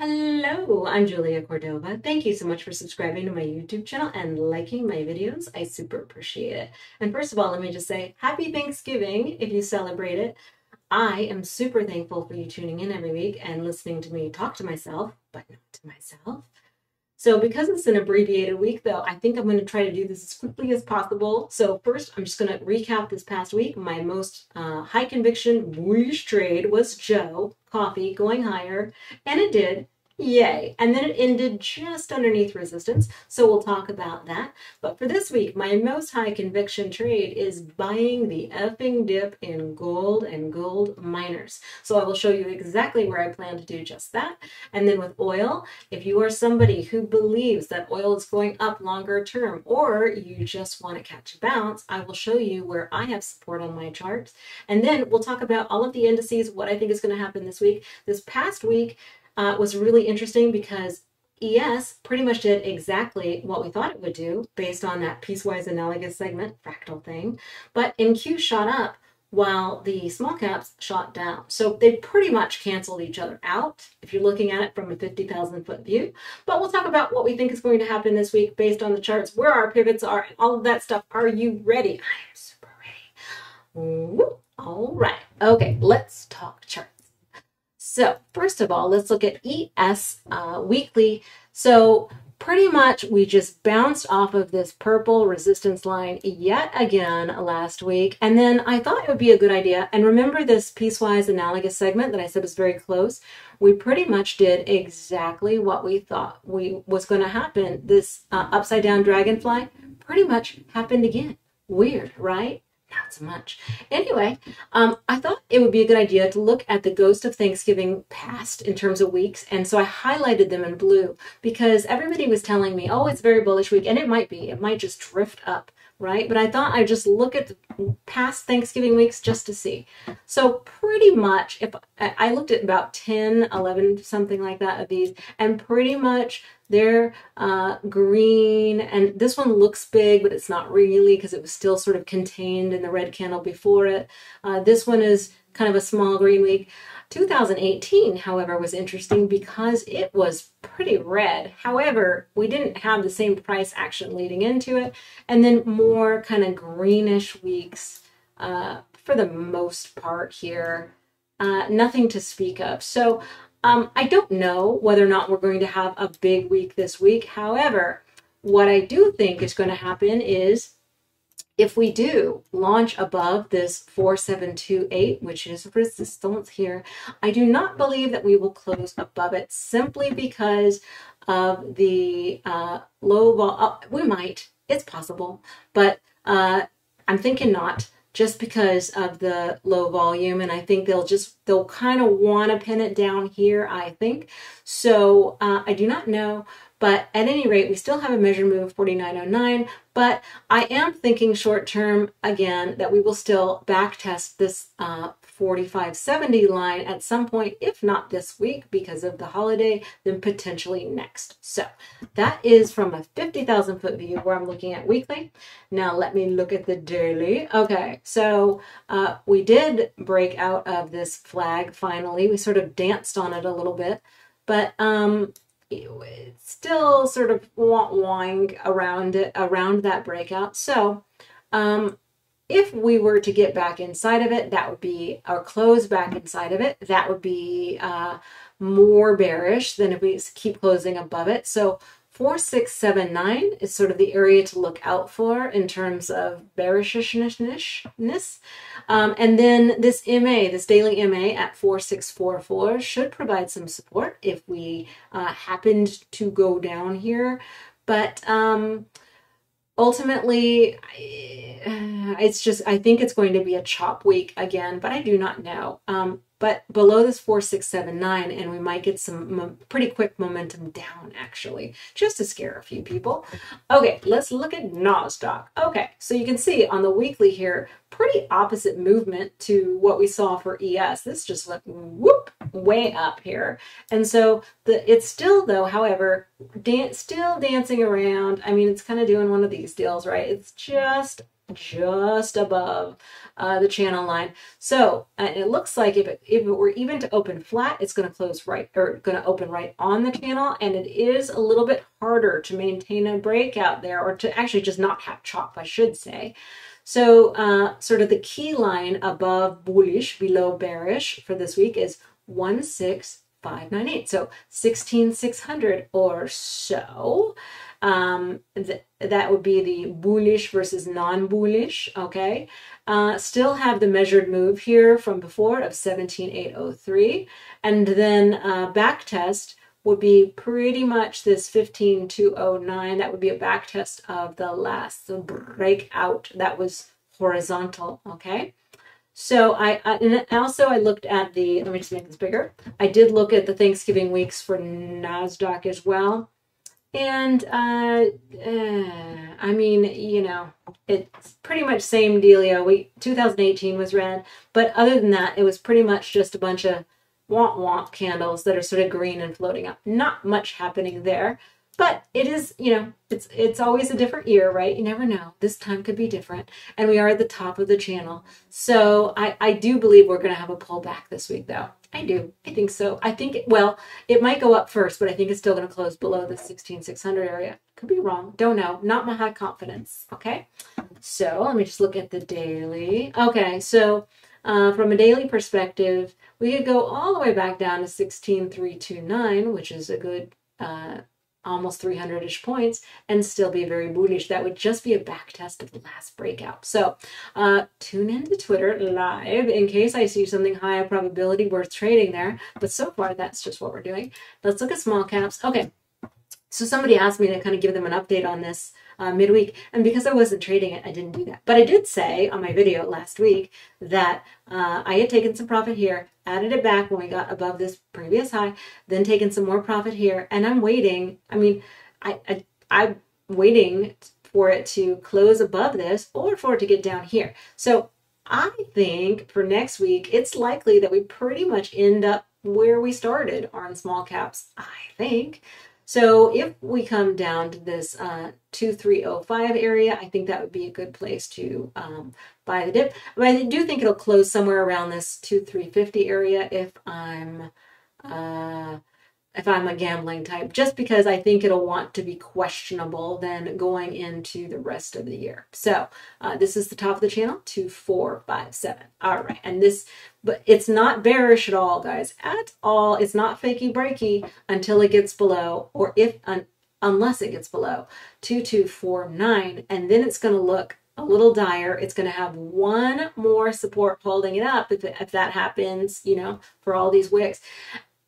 Hello, I'm Julia Cordova. Thank you so much for subscribing to my YouTube channel and liking my videos. I super appreciate it. And first of all, let me just say happy Thanksgiving if you celebrate it. I am super thankful for you tuning in every week and listening to me talk to myself, but not to myself. So because it's an abbreviated week, though, I think I'm going to try to do this as quickly as possible. So first, I'm just going to recap this past week. My most high conviction bullish trade was Joe, coffee going higher, and it did. Yay. And then it ended just underneath resistance. So we'll talk about that. But for this week, my most high conviction trade is buying the effing dip in gold and gold miners. So I will show you exactly where I plan to do just that. And then with oil, if you are somebody who believes that oil is going up longer term, or you just want to catch a bounce, I will show you where I have support on my charts. And then we'll talk about all of the indices, what I think is going to happen this week. This past week, was really interesting because ES pretty much did exactly what we thought it would do based on that piecewise analogous segment fractal thing. But NQ shot up while the small caps shot down. So they pretty much canceled each other out if you're looking at it from a 50,000 foot view. But we'll talk about what we think is going to happen this week based on the charts, where our pivots are, all of that stuff. Are you ready? I am super ready. All right. Okay, let's talk charts. So first of all, let's look at ES weekly. So pretty much we just bounced off of this purple resistance line yet again last week. And then I thought it would be a good idea. And remember this piecewise analogous segment that I said was very close? We pretty much did exactly what we thought was going to happen. This upside down dragonfly pretty much happened again. Weird, right? Not so much. Anyway, I thought it would be a good idea to look at the ghost of Thanksgiving past in terms of weeks. And so I highlighted them in blue because everybody was telling me, oh, it's a very bullish week. And it might be. It might just drift up, right? But I thought I'd just look at the past Thanksgiving weeks just to see. So pretty much, if I looked at about 10, 11, something like that of these, and pretty much they're green, and this one looks big, but it's not really because it was still sort of contained in the red candle before it. This one is kind of a small green week. 2018, however, was interesting because it was pretty red. However, we didn't have the same price action leading into it, and then more kind of greenish weeks for the most part here. Nothing to speak of. So I don't know whether or not we're going to have a big week this week. However, what I do think is going to happen is if we do launch above this 4728, which is resistance here, I do not believe that we will close above it simply because of the low vol. We might. It's possible. But I'm thinking not, just because of the low volume, and I think they'll kind of want to pin it down here, I think. So I do not know, but at any rate, we still have a measure move of 4909, but I am thinking short term, again, that we will still back test this 4570 line at some point, if not this week because of the holiday, then potentially next. So that is from a 50,000 foot view where I'm looking at weekly. Now let me look at the daily. Okay, so we did break out of this flag finally. We sort of danced on it a little bit, but it's still sort of wang around it, around that breakout. So if we were to get back inside of it, that would be, or close back inside of it, that would be more bearish than if we keep closing above it. So 4679 is sort of the area to look out for in terms of bearishness. And then this MA, this daily MA at 4644 should provide some support if we happened to go down here. But ultimately, it's just, I think it's going to be a chop week again, but I do not know. But below this 4679, and we might get some pretty quick momentum down, actually, just to scare a few people. Okay, let's look at Nasdaq. Okay, so you can see on the weekly here, pretty opposite movement to what we saw for ES. This just went whoop, way up here. And so it's still, though, however, still dancing around. I mean, it's kind of doing one of these deals, right? It's just just above the channel line. So it looks like if it were even to open flat, it's going to close right, or going to open right on the channel, and it is a little bit harder to maintain a breakout there, or to actually just not have chop, I should say. So sort of the key line above bullish, below bearish for this week is 16598. So 16,600 or so. That would be the bullish versus non-bullish, okay? Still have the measured move here from before of 17,803. And then back test would be pretty much this 15,209. That would be a back test of the last breakout that was horizontal, okay? So and also I looked at the, let me just make this bigger. I did look at the Thanksgiving weeks for Nasdaq as well. And I mean, you know, it's pretty much same dealio. 2018 was red, but other than that, it was pretty much just a bunch of womp candles that are sort of green and floating up. Not much happening there, but it is, you know, it's always a different year, right? You never know. This time could be different, and we are at the top of the channel. So I do believe we're going to have a pullback this week, though. I do. I think so. I think, well, it might go up first, but I think it's still going to close below the 16,600 area. Could be wrong. Don't know. Not my high confidence. Okay. So let me just look at the daily. Okay. So from a daily perspective, we could go all the way back down to 16,329, which is a good almost 300-ish points, and still be very bullish. That would just be a back test of the last breakout. So tune into Twitter live in case I see something high probability worth trading there. But so far, that's just what we're doing. Let's look at small caps. Okay. So somebody asked me to kind of give them an update on this midweek, and because I wasn't trading it, I didn't do that. But I did say on my video last week that I had taken some profit here, added it back when we got above this previous high, then taken some more profit here, and I'm waiting. I mean, I'm waiting for it to close above this or for it to get down here. So I think for next week, it's likely that we pretty much end up where we started on small caps, I think. So if we come down to this 2305 area, I think that would be a good place to buy the dip. But I do think it'll close somewhere around this 2350 area if I'm a gambling type, just because I think it'll want to be questionable then going into the rest of the year. So this is the top of the channel, 2457. All right, and this, but it's not bearish at all, guys, at all. It's not fakey breaky until it gets below, or unless it gets below 2249, and then it's going to look a little dire. It's going to have one more support holding it up if that happens, you know, for all these wicks.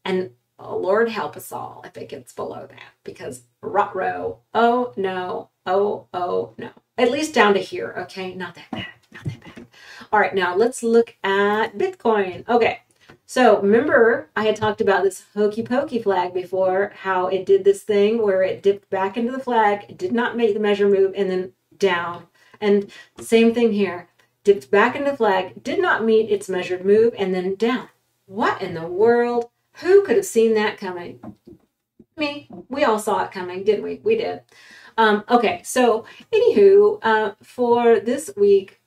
And oh, Lord help us all if it gets below that, because ruh-roh, oh no, oh no. At least down to here, okay? Not that bad, not that bad. All right, now let's look at Bitcoin. Okay, so remember I had talked about this hokey pokey flag before, how it did this thing where it dipped back into the flag, it did not make the measure move, and then down. And same thing here, dipped back into the flag, did not meet its measured move, and then down. What in the world? Who could have seen that coming? Me. We all saw it coming, didn't we? We did. Okay, so anywho, for this week,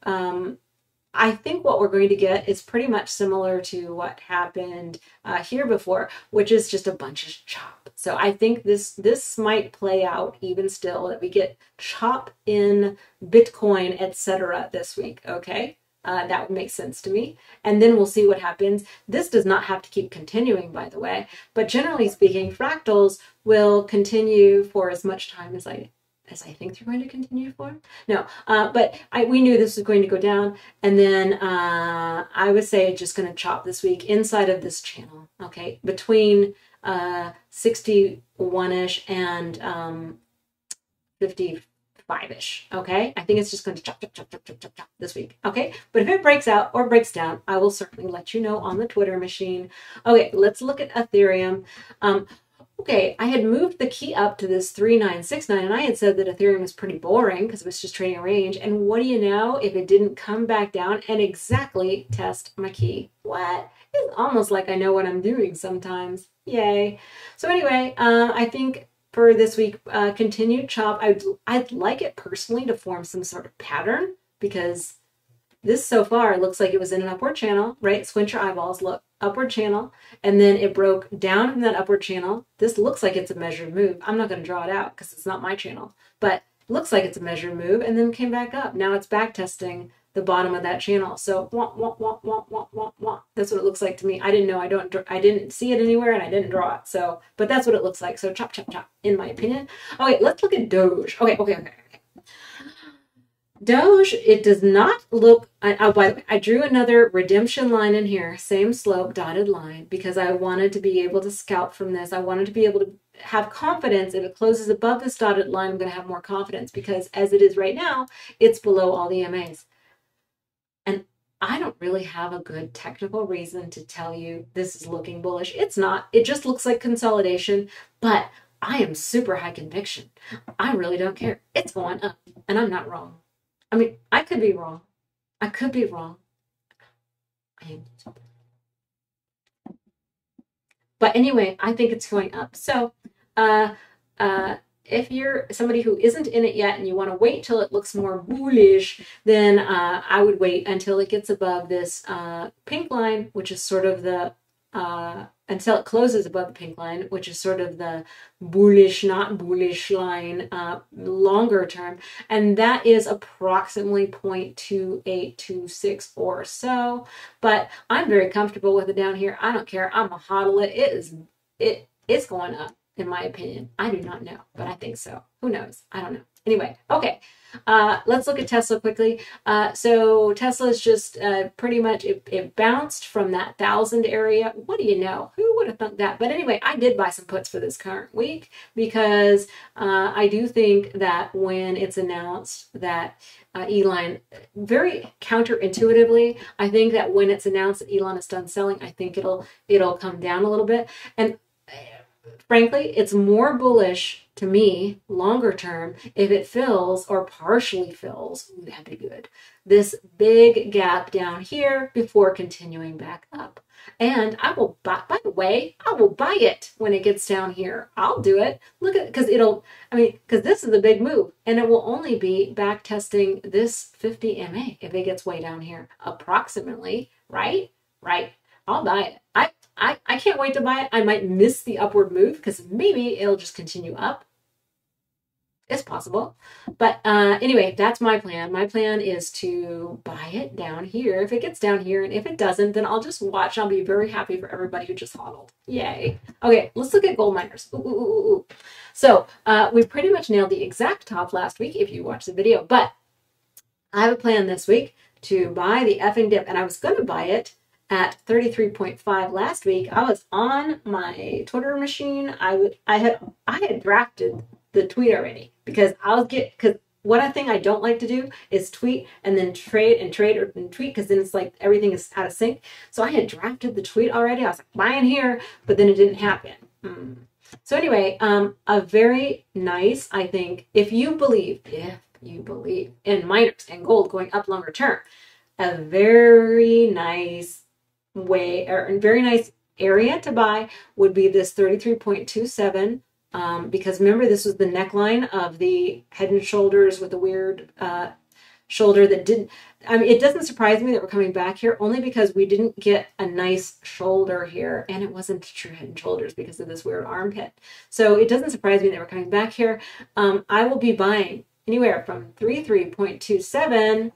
I think what we're going to get is pretty much similar to what happened here before, which is just a bunch of chop. So I think this might play out even still, that we get chop in Bitcoin, etc. this week, okay? That would make sense to me. And then we'll see what happens. This does not have to keep continuing, by the way. But generally speaking, fractals will continue for as much time as I think they're going to continue for. No, but we knew this was going to go down. And then I would say just going to chop this week inside of this channel, okay? Between 61-ish and 55-ish, okay? I think it's just going to chop this week, okay? But if it breaks out or breaks down, I will certainly let you know on the Twitter machine. Okay, let's look at Ethereum. Okay, I had moved the key up to this 3969, and I had said that Ethereum was pretty boring because it was just trading a range. And what do you know? If it didn't come back down and exactly test my key. What? It's almost like I know what I'm doing sometimes. Yay. So anyway, I think for this week, continued chop. I'd like it personally to form some sort of pattern because this so far looks like it was in an upward channel, right? Squint your eyeballs, look, upward channel, and then it broke down from that upward channel. This looks like it's a measured move. I'm not going to draw it out because it's not my channel, but it looks like it's a measured move, and then came back up. Now it's back testing the bottom of that channel. So wah, wah, wah, wah, wah, wah, wah. That's what it looks like to me. I didn't know. I didn't see it anywhere, and I didn't draw it. So, but that's what it looks like. So chop, chop, chop, in my opinion. Okay, let's look at Doge. Okay. Doge, it does not look, oh, by the way, I drew another redemption line in here, same slope, dotted line, because I wanted to be able to scalp from this. I wanted to be able to have confidence. If it closes above this dotted line, I'm going to have more confidence, because as it is right now, it's below all the MAs. And I don't really have a good technical reason to tell you this is looking bullish. It's not. It just looks like consolidation, but I am super high conviction. I really don't care. It's going up, and I'm not wrong. I mean, I could be wrong. I could be wrong. But anyway, I think it's going up. So if you're somebody who isn't in it yet and you want to wait till it looks more bullish, then I would wait until it gets above this pink line, which is sort of the until it closes above the pink line, which is sort of the bullish, not bullish line, longer term. And that is approximately 0.2826 or so. But I'm very comfortable with it down here. I don't care. I'm a hodl it. It's going up, in my opinion. I do not know, but I think so. Who knows? I don't know. Anyway, okay. Let's look at Tesla quickly. So Tesla is just pretty much, it bounced from that 1,000 area. What do you know? Who would have thought that? But anyway, I did buy some puts for this current week because I do think that when it's announced that Elon, very counterintuitively, I think that when it's announced that Elon is done selling, I think it'll come down a little bit. And frankly, it's more bullish to me, longer term, if it fills or partially fills, that'd be good, this big gap down here before continuing back up. And I will buy, by the way, I will buy it when it gets down here. I'll do it. Look at, because because this is a big move, and it will only be back testing this 50 MA if it gets way down here, approximately, right? Right. I'll buy it. I can't wait to buy it. I might miss the upward move because maybe it'll just continue up. It's possible. But anyway, that's my plan. My plan is to buy it down here if it gets down here. And if it doesn't, then I'll just watch. I'll be very happy for everybody who just hodled. Yay. Okay, let's look at gold miners. Ooh. So we pretty much nailed the exact top last week if you watched the video. But I have a plan this week to buy the effing dip. And I was going to buy it at 33.5 last week. I was on my Twitter machine. I had drafted the tweet already because one thing I don't like to do is tweet and then trade and tweet because then it's like everything is out of sync. So I had drafted the tweet already. I was like buying here, but then it didn't happen. So anyway, a very nice, I think, if you believe in miners and gold going up longer term, a very nice way or a very nice area to buy would be this 33.27. Because remember, this was the neckline of the Head and Shoulders with a weird shoulder that didn't, it doesn't surprise me that we're coming back here only because we didn't get a nice shoulder here and it wasn't true Head and Shoulders because of this weird armpit. So it doesn't surprise me that we're coming back here. I will be buying anywhere from 33.27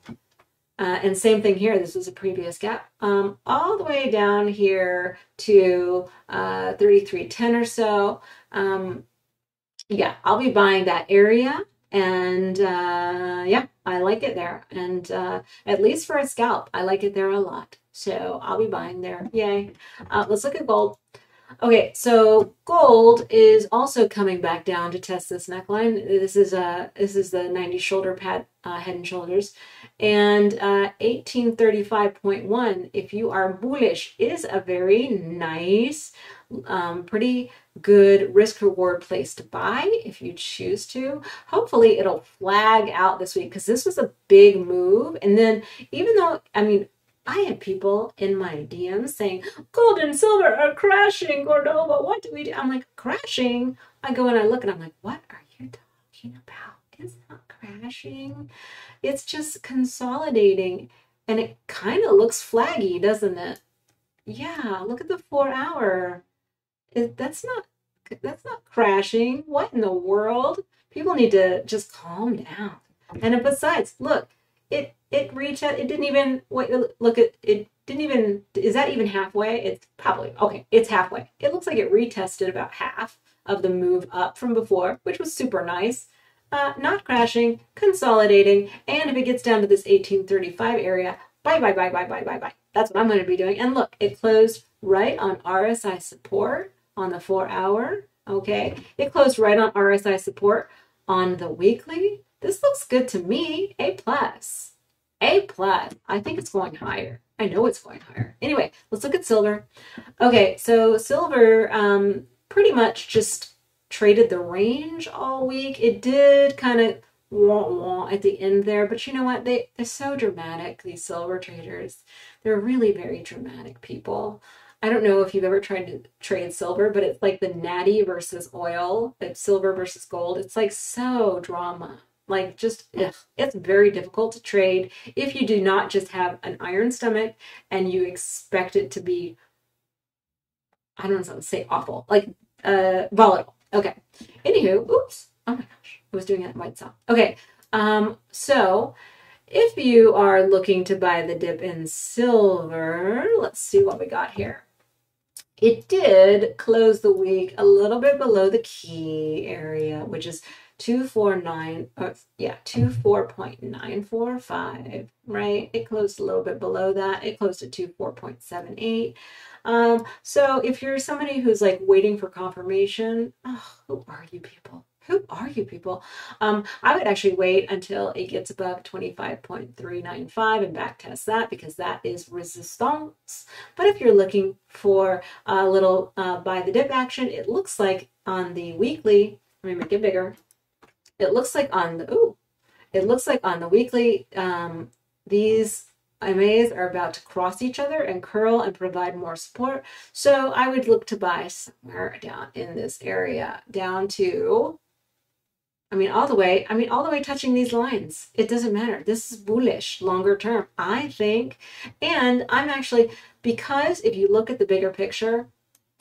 and same thing here. This was a previous gap all the way down here to 33.10 or so. Yeah, I'll be buying that area, and yeah, I like it there, and at least for a scalp, I like it there a lot. So I'll be buying there. Yay. Let's look at gold. Okay, so gold is also coming back down to test this neckline. This is the 90 shoulder pad, Head and Shoulders, and 1835.1. If you are bullish, is a very nice, pretty good risk reward place to buy if you choose to. Hopefully, it'll flag out this week because this was a big move. And then, even though I had people in my DMs saying, gold and silver are crashing, Cordova, what do we do? I'm like, crashing? I go and I look and I'm like, what are you talking about? It's not crashing. It's just consolidating. And it kind of looks flaggy, doesn't it? Yeah, look at the 4 hour. That's not crashing. What in the world? People need to just calm down. And besides, look, it reached out. It didn't even wait. Look at it. Didn't even. Is that even halfway? It's probably okay. It's halfway. It looks like it retested about half of the move up from before, which was super nice. Not crashing, consolidating, and if it gets down to this 1835 area, bye bye bye bye bye bye bye. That's what I'm going to be doing. And look, it closed right on RSI support on the 4 hour. Okay, it closed right on RSI support on the weekly. This looks good to me. A plus. A plus. I think it's going higher. I know it's going higher. Anyway, let's look at silver. Okay, so silver pretty much just traded the range all week. It did kind of wah-wah at the end there, but you know what? They're so dramatic, these silver traders. They're really very dramatic people. I don't know if you've ever tried to trade silver, but it's like the natty versus oil, it's silver versus gold. It's like so drama. Like just, ugh, it's very difficult to trade if you do not just have an iron stomach and you expect it to be, I don't know how to say awful, like volatile. Okay. Anywho, oops. Oh my gosh. I was doing it by itself. Okay. So if you are looking to buy the dip in silver, let's see what we got here. It did close the week a little bit below the key area, which is 24.945, right? It closed a little bit below that. It closed at 24.78. So if you're somebody who's like waiting for confirmation, oh, who are you people? Who are you people? I would actually wait until it gets above 25.395 and back test that, because that is resistance. But if you're looking for a little buy the dip action, it looks like on the weekly, let me make it bigger. It looks like on the weekly, these MAs are about to cross each other and curl and provide more support. So I would look to buy somewhere down in this area, down to, all the way touching these lines. It doesn't matter. This is bullish longer term, I think. And I'm actually, because if you look at the bigger picture,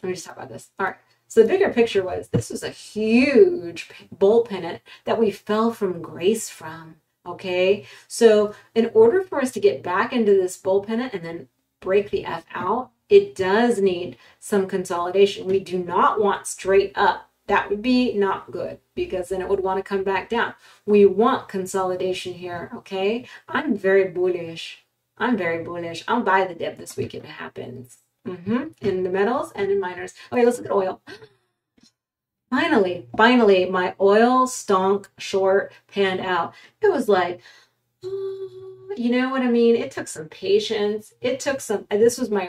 let me just talk about this. All right. So the bigger picture was, this was a huge bull pennant that we fell from grace from, okay? So in order for us to get back into this bull pennant and then break the F out, it does need some consolidation. We do not want straight up. That would be not good, because then it would want to come back down. We want consolidation here, okay? I'm very bullish. I'll buy the dip this week if it happens. In the metals and in miners. Okay, let's look at oil. Finally, my oil stonk short panned out. It was like, you know what I mean? It took some patience. It took some, this was my,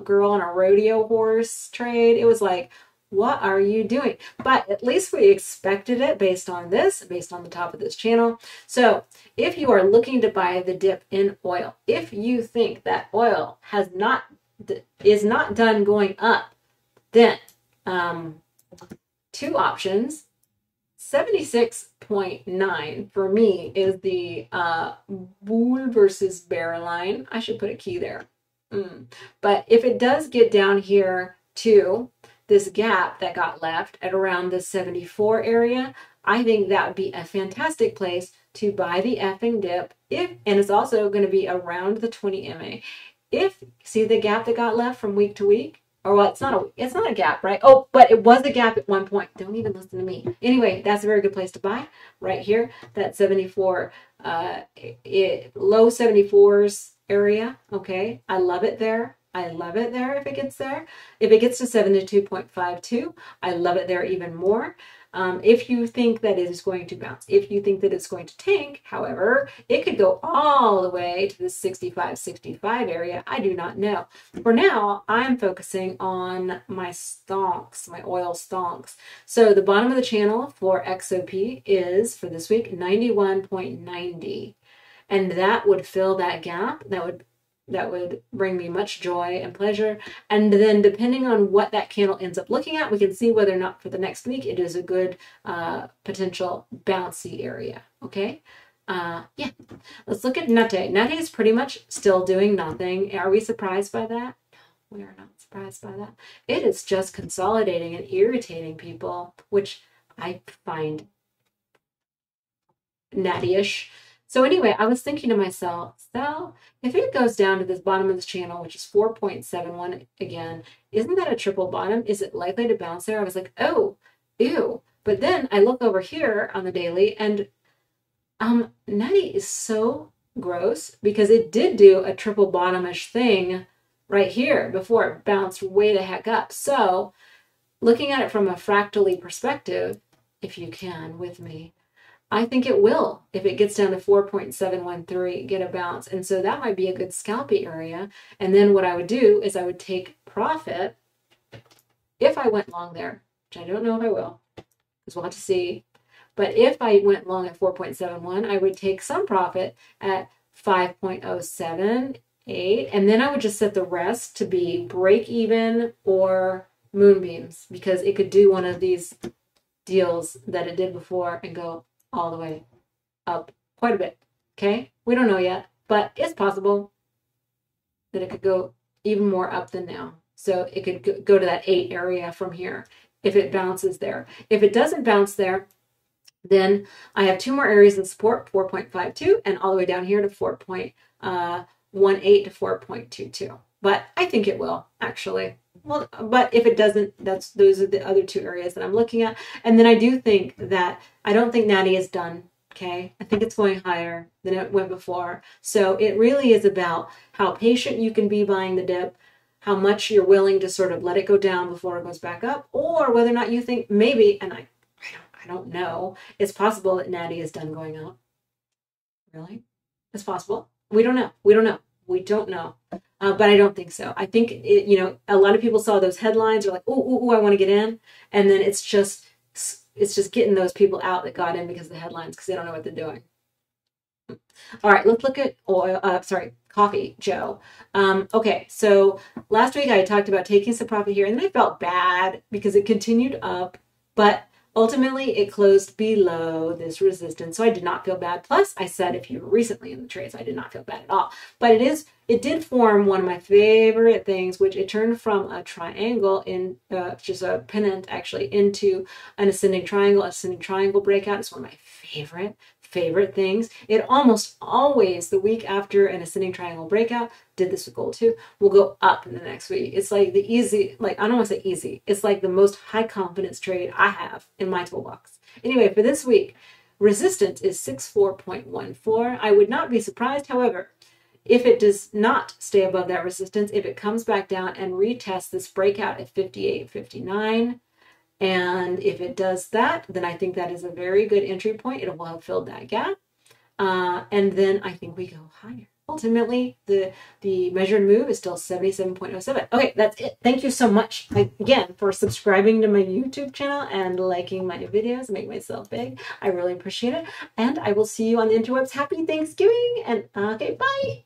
girl on a rodeo horse trade. It was like, what are you doing? But at least we expected it based on the top of this channel. So if you are looking to buy the dip in oil, if you think that oil is not done going up, then two options. 76.9 for me is the bull versus bear line. I should put a key there. But if it does get down here to this gap that got left at around the 74 area, I think that would be a fantastic place to buy the effing dip. And it's also going to be around the 20 MA. See the gap that got left from week to week? Or well, it's not a gap, right? Oh, but it was a gap at one point. Don't even listen to me. Anyway, that's a very good place to buy right here. That 74, low 74s area. Okay, I love it there. If it gets there. If it gets to 72.52, I love it there even more. If you think that it is going to bounce, if you think that it's going to tank, however, it could go all the way to the 65 area. I do not know. For now, I'm focusing on my stonks, my oil stonks. So the bottom of the channel for XOP is, for this week, 91.90. And that would fill that gap. That would that would bring me much joy and pleasure. And then depending on what that candle ends up looking at, we can see whether or not for the next week it is a good potential bouncy area. Okay. Yeah, let's look at Nate. Nate is pretty much still doing nothing. Are we surprised by that? No, we are not surprised by that. It is just consolidating and irritating people, which I find natty-ish. So anyway, I was thinking to myself, so if it goes down to this bottom of this channel, which is 4.71 again, isn't that a triple bottom? Is it likely to bounce there? I was like, oh, ew. But then I look over here on the daily, and Natty is so gross because it did do a triple bottom-ish thing right here before it bounced way the heck up. So looking at it from a fractally perspective, if you can with me, I think it will, if it gets down to 4.713, get a bounce. And so that might be a good scalpy area. And then what I would do is I would take profit if I went long there, which I don't know if I will, because we'll have to see. But if I went long at 4.71, I would take some profit at 5.078. And then I would just set the rest to be break even or moonbeams, because it could do one of these deals that it did before and go all the way up quite a bit. Okay, we don't know yet, but it's possible that it could go even more up than now. So it could go to that 8 area from here if it bounces there. If it doesn't bounce there, then I have 2 more areas of support, 4.52 and all the way down here to 4.18 to 4.22. But I think it will, actually. Well, but if it doesn't, those are the other 2 areas that I'm looking at. And then I do think that, I don't think Natty is done, okay? I think it's going higher than it went before. So it really is about how patient you can be buying the dip, how much you're willing to sort of let it go down before it goes back up, or whether or not you think maybe, and I don't know, it's possible that Natty is done going up. Really? It's possible. We don't know. We don't know. We don't know. But I don't think so. I think, a lot of people saw those headlines, are like, ooh, I want to get in. And then it's just getting those people out that got in because of the headlines, because they don't know what they're doing. All right, let's look at coffee, Joe. Okay, so last week I talked about taking some profit here, and then I felt bad because it continued up, but ultimately it closed below this resistance, so I did not feel bad. Plus, I said if you were recently in the trade, so I did not feel bad at all. But it did form one of my favorite things, which it turned from a triangle in just a pennant actually into an ascending triangle. Ascending triangle breakout is one of my favorite things. It almost always, the week after an ascending triangle breakout, did this with gold too, will go up in the next week. It's like the easy, I don't want to say easy, it's like the most high confidence trade I have in my toolbox. Anyway, for this week, resistance is 64.14. I would not be surprised, however, if it does not stay above that resistance, if it comes back down and retests this breakout at 58.59. And if it does that, then I think that is a very good entry point. It will have filled that gap. And then I think we go higher. Ultimately, the measured move is still 77.07. Okay, that's it. Thank you so much, again, for subscribing to my YouTube channel and liking my videos. Make myself big. I really appreciate it. And I will see you on the interwebs. Happy Thanksgiving. And okay, bye.